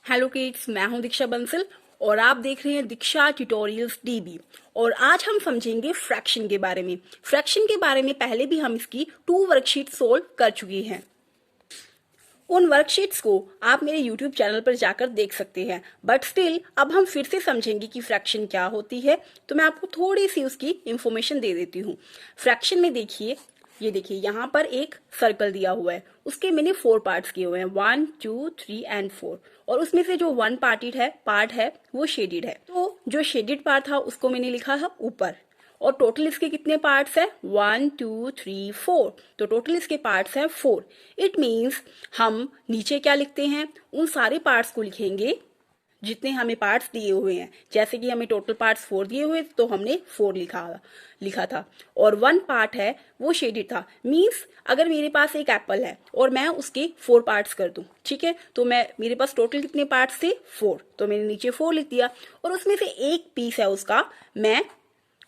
Hello kids, मैं हूं दीक्षा बंसल और आप देख रहे हैं दीक्षा ट्यूटोरियल्स डीबी। और आज हम समझेंगे फ्रैक्शन के बारे में। फ्रैक्शन के बारे में पहले भी हम इसकी 2 वर्कशीट सोल्व कर चुके हैं। उन वर्कशीट्स को आप मेरे यूट्यूब चैनल पर जाकर देख सकते हैं, बट स्टिल अब हम फिर से समझेंगे कि फ्रैक्शन क्या होती है। तो मैं आपको थोड़ी सी उसकी इंफॉर्मेशन दे देती हूँ। फ्रैक्शन में देखिए, ये देखिए यहाँ पर एक सर्कल दिया हुआ है, उसके मैंने 4 पार्ट्स किए हुए हैं, 1 2 3 एंड 4। और उसमें से जो 1 पार्ट है वो शेडेड है। तो जो शेडेड पार्ट था उसको मैंने लिखा है ऊपर। और टोटल इसके कितने पार्ट्स हैं? 1 2 3 4। तो टोटल इसके पार्ट्स हैं 4। इट मीन्स हम नीचे क्या लिखते हैं, उन सारे पार्ट्स को लिखेंगे जितने हमें पार्ट्स दिए हुए हैं। जैसे कि हमें टोटल पार्ट्स 4 दिए हुए तो हमने 4 लिखा था। और 1 पार्ट है वो शेडेड था। मीन्स अगर मेरे पास एक एप्पल है और मैं उसके 4 पार्ट्स कर दूं, ठीक है, तो मेरे पास टोटल कितने पार्ट्स थे? 4। तो मैंने नीचे 4 लिख दिया और उसमें से एक पीस है उसका मैं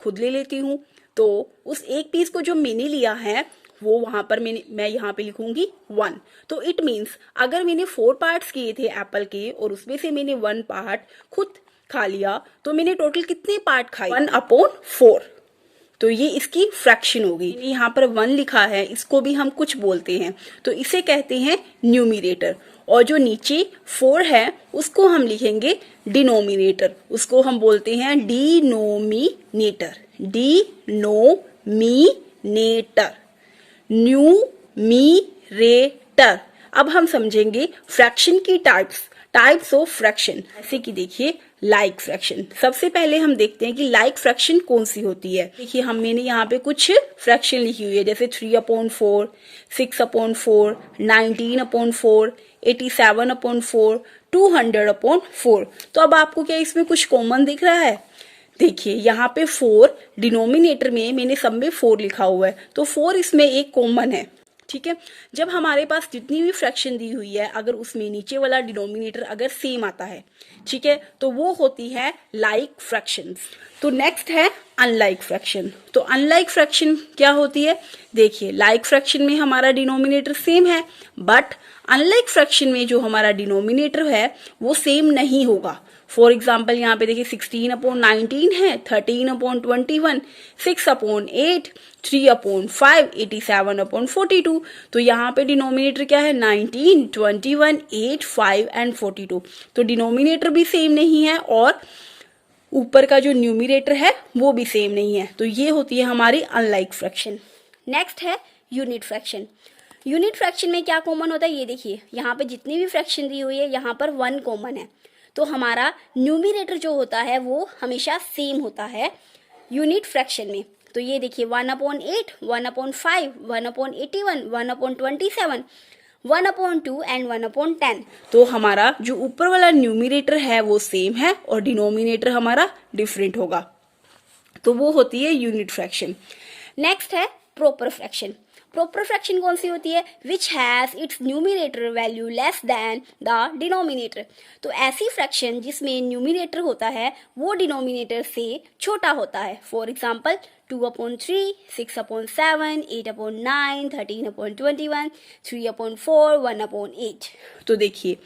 खुद ले लेती हूँ। तो उस एक पीस को जो मैंने लिया है वो वहां पर मैं यहाँ पे लिखूंगी 1। तो इट मीन्स अगर मैंने 4 पार्ट्स किए थे एप्पल के और उसमें से मैंने 1 पार्ट खुद खा लिया, तो मैंने टोटल कितने पार्ट खाए? 1/4। तो ये इसकी फ्रैक्शन होगी। यहाँ पर 1 लिखा है, इसको भी हम कुछ बोलते हैं, तो इसे कहते हैं न्यूमिरेटर। और जो नीचे 4 है उसको हम लिखेंगे डिनोमिनेटर, उसको हम बोलते हैं डिनोमिनेटर। Denominator, numerator. अब हम समझेंगे फ्रैक्शन की टाइप्स ऑफ फ्रैक्शन। जैसे कि देखिए लाइक फ्रैक्शन। सबसे पहले हम देखते हैं कि लाइक फ्रैक्शन कौन सी होती है। देखिए मैंने यहाँ पे कुछ फ्रैक्शन लिखी हुई है, जैसे 3/4, 6/4, 19/4, 87/4, 200/4। तो अब आपको क्या इसमें कुछ कॉमन दिख रहा है? देखिए यहाँ पे 4 डिनोमिनेटर में मैंने सब में 4 लिखा हुआ है, तो 4 इसमें एक कॉमन है। ठीक है, जब हमारे पास जितनी भी फ्रैक्शन दी हुई है अगर उसमें नीचे वाला डिनोमिनेटर अगर सेम आता है, ठीक है, तो वो होती है लाइक फ्रैक्शंस। तो नेक्स्ट है अनलाइक फ्रैक्शन। तो अनलाइक फ्रैक्शन क्या होती है? देखिए लाइक फ्रैक्शन में हमारा डिनोमिनेटर सेम है, बट अनलाइक फ्रैक्शन में जो हमारा डिनोमिनेटर है वो सेम नहीं होगा। फॉर एग्जाम्पल यहाँ पे देखिए 16/19 है, 13/21, 6/8, 3/5, 87/42। तो यहाँ पे डिनोमिनेटर क्या है? 19, 21, 8, 5 एंड 42। तो डिनोमिनेटर भी सेम नहीं है और ऊपर का जो न्यूमिरेटर है वो भी सेम नहीं है। तो ये होती है हमारी अनलाइक फ्रैक्शन। नेक्स्ट है यूनिट फ्रैक्शन। यूनिट फ्रैक्शन में क्या कॉमन होता है? ये देखिए यहाँ पे जितनी भी फ्रैक्शन दी हुई है यहाँ पर 1 कॉमन है। तो हमारा न्यूमिरेटर जो होता है वो हमेशा सेम होता है यूनिट फ्रैक्शन में। तो ये देखिए 1/8, 1/5, 1/81, 1/27, 1/2 एंड 1/10। तो हमारा जो ऊपर वाला न्यूमिरेटर है वो सेम है और डिनोमिनेटर हमारा डिफरेंट होगा। तो वो होती है यूनिट फ्रैक्शन। नेक्स्ट है प्रॉपर फ्रैक्शन। प्रॉपर फ्रैक्शन कौन सी होती है? Which has its numerator value less than the denominator. तो ऐसी फ्रैक्शन जिसमें न्यूमिनेटर होता है वो डिनोमिनेटर से छोटा होता है। For example 2/3, 6/7, 8/9, 13/21, 3/4, 1/8। तो देखिए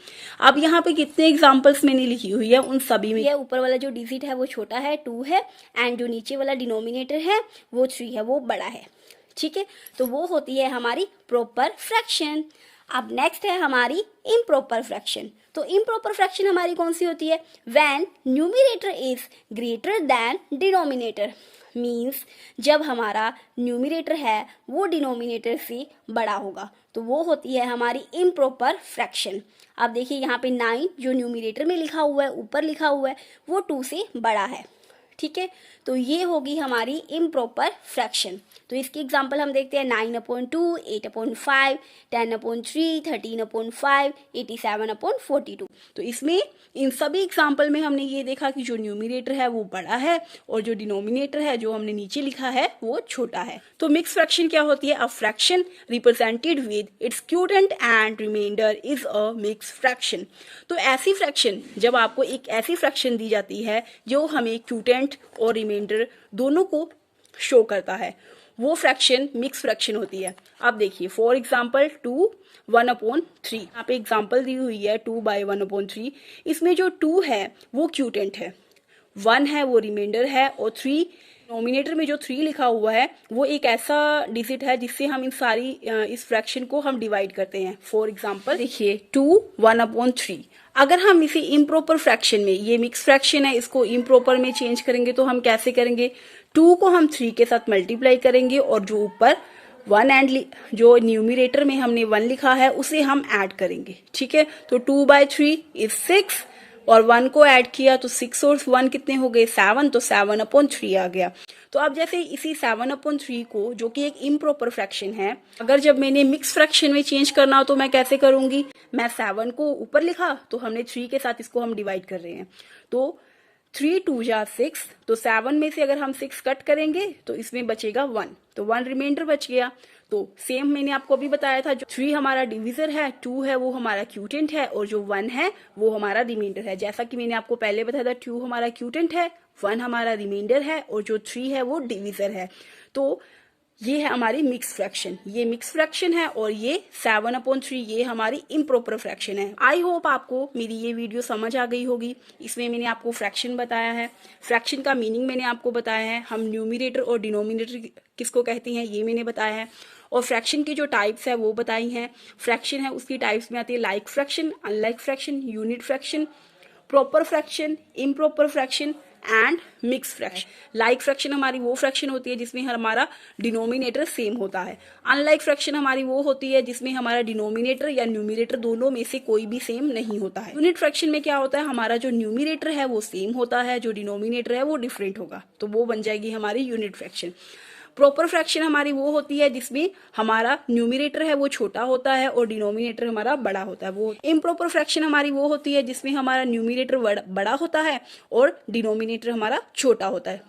अब यहाँ पे कितने एग्जाम्पल्स मैंने लिखी हुई है, उन सभी में ऊपर वाला जो डिजिट है वो छोटा है 2 है, एंड जो नीचे वाला डिनोमिनेटर है वो 3 है, वो बड़ा है। ठीक है, तो वो होती है हमारी प्रॉपर फ्रैक्शन। अब नेक्स्ट है हमारी इम्प्रॉपर फ्रैक्शन। तो इम्प्रॉपर फ्रैक्शन हमारी कौन सी होती है? When numerator is greater than denominator. Means जब हमारा न्यूमिरेटर है वो डिनोमिनेटर से बड़ा होगा, तो वो होती है हमारी इम्प्रॉपर फ्रैक्शन। अब देखिए यहाँ पे 9 जो न्यूमिरेटर में लिखा हुआ है, ऊपर लिखा हुआ है, वो 2 से बड़ा है। ठीक है, तो ये होगी हमारी इम्प्रॉपर फ्रैक्शन। तो इसकी एग्जांपल हम देखते हैं 9/2, 8/5, 10/3, 13/5, 87/42। तो इसमें इन सभी एग्जांपल में हमने ये देखा कि जो न्यूमिनेटर है वो बड़ा है और जो डिनोमिनेटर है जो हमने नीचे लिखा है वो छोटा है। तो मिक्स फ्रैक्शन क्या होती है? A fraction represented with its quotient and remainder is a mix fraction. तो ऐसी फ्रैक्शन, जब आपको एक ऐसी फ्रैक्शन दी जाती है जो हमें क्यूटेंट और रिमाइंडर दोनों को शो करता है, वो फ्रैक्शन मिक्स फ्रैक्शन होती है। अब देखिए फॉर एग्जाम्पल 2 1/3, यहाँ पे एग्जाम्पल दी हुई है 2/1/3। इसमें जो 2 है वो क्यूटेंट है, 1 है वो रिमाइंडर है, और 3 नोमिनेटर में जो 3 लिखा हुआ है वो एक ऐसा डिजिट है जिससे हम इन सारी इस फ्रैक्शन को हम डिवाइड करते हैं। फॉर एग्जाम्पल देखिए 2 1/3। अगर हम इसे इम्प्रॉपर फ्रैक्शन में, ये मिक्स फ्रैक्शन है, इसको इम्प्रॉपर में चेंज करेंगे तो हम कैसे करेंगे, 2 को हम 3 के साथ मल्टीप्लाई करेंगे और जो ऊपर 1 एंड जो न्यूमिरेटर में हमने 1 लिखा है उसे हम ऐड करेंगे। ठीक है, तो 2/3 इज 6 और 1 को ऐड किया तो 6 और 1 कितने हो गए 7, तो 7/3 आ गया। तो अब जैसे इसी 7/3 को, जो कि एक इम्प्रॉपर फ्रैक्शन है, अगर जब मैंने मिक्स फ्रैक्शन में चेंज करना हो तो मैं कैसे करूंगी, मैं 7 को ऊपर लिखा तो हमने 3 के साथ इसको हम डिवाइड कर रहे हैं, तो 3 2 जा 6, तो 7 में से अगर हम 6 कट करेंगे तो इसमें बचेगा 1, तो 1 रिमाइंडर बच गया। तो सेम मैंने आपको अभी बताया था, जो 3 हमारा डिविजर है, 2 है वो हमारा क्यूटेंट है, और जो 1 है वो हमारा रिमाइंडर है। जैसा कि मैंने आपको पहले बताया था, 2 हमारा क्यूटेंट है, 1 हमारा रिमाइंडर है, और जो 3 है वो डिविजर है। तो ये है हमारी मिक्स फ्रैक्शन, ये मिक्स फ्रैक्शन है, और ये 7/3 ये हमारी इम्प्रॉपर फ्रैक्शन है। आई होप आपको मेरी ये वीडियो समझ आ गई होगी। इसमें मैंने आपको फ्रैक्शन बताया है, फ्रैक्शन का मीनिंग मैंने आपको बताया है, हम न्यूमिनेटर और डिनोमिनेटर किसको कहते हैं ये मैंने बताया है, और फ्रैक्शन की जो टाइप्स है वो बताई हैं। फ्रैक्शन है उसकी टाइप्स में आती है like fraction, unlike fraction, unit fraction, proper fraction, improper fraction and mix fraction. Like fraction हमारी वो फ्रैक्शन होती है जिसमें हमारा डिनोमिनेटर सेम होता है। अनलाइक फ्रैक्शन हमारी वो होती है जिसमें हमारा डिनोमिनेटर या न्यूमिनेटर दोनों में से कोई भी सेम नहीं होता है। यूनिट फ्रैक्शन में क्या होता है, हमारा जो न्यूमिनेटर है वो सेम होता है, जो डिनोमिनेटर है वो डिफरेंट होगा, तो वो बन जाएगी हमारी यूनिट फ्रैक्शन। प्रॉपर फ्रैक्शन हमारी वो होती है जिसमें हमारा न्यूमिनेटर है वो छोटा होता है और डिनोमिनेटर हमारा बड़ा होता है। वो इम्प्रॉपर फ्रैक्शन हमारी वो होती है जिसमें हमारा न्यूमिनेटर बड़ा होता है और डिनोमिनेटर हमारा छोटा होता है।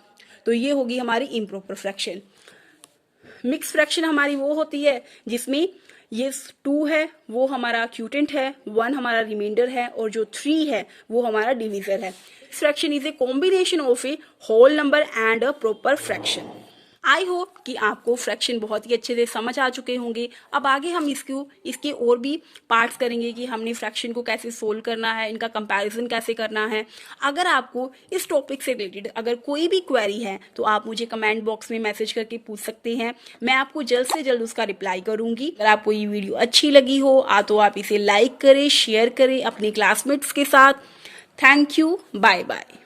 तो ये होगी हमारी इम्प्रॉपर फ्रैक्शन। मिक्स फ्रैक्शन हमारी वो होती है जिसमें ये 2 है वो हमारा क्यूटेंट है, 1 हमारा रिमाइंडर है, और जो 3 है वो हमारा डिविजर है। Fraction is a combination of a whole number and a proper fraction. I hope कि आपको फ्रैक्शन बहुत ही अच्छे से समझ आ चुके होंगे। अब आगे हम इसके और भी पार्ट्स करेंगे कि हमने फ्रैक्शन को कैसे सोल्व करना है, इनका कंपैरिजन कैसे करना है। अगर आपको इस टॉपिक से रिलेटेड अगर कोई भी क्वेरी है तो आप मुझे कमेंट बॉक्स में मैसेज करके पूछ सकते हैं, मैं आपको जल्द से जल्द उसका रिप्लाई करूंगी। अगर आपको ये वीडियो अच्छी लगी हो तो आप इसे लाइक करें, शेयर करें अपने क्लासमेट्स के साथ। Thank you, bye bye.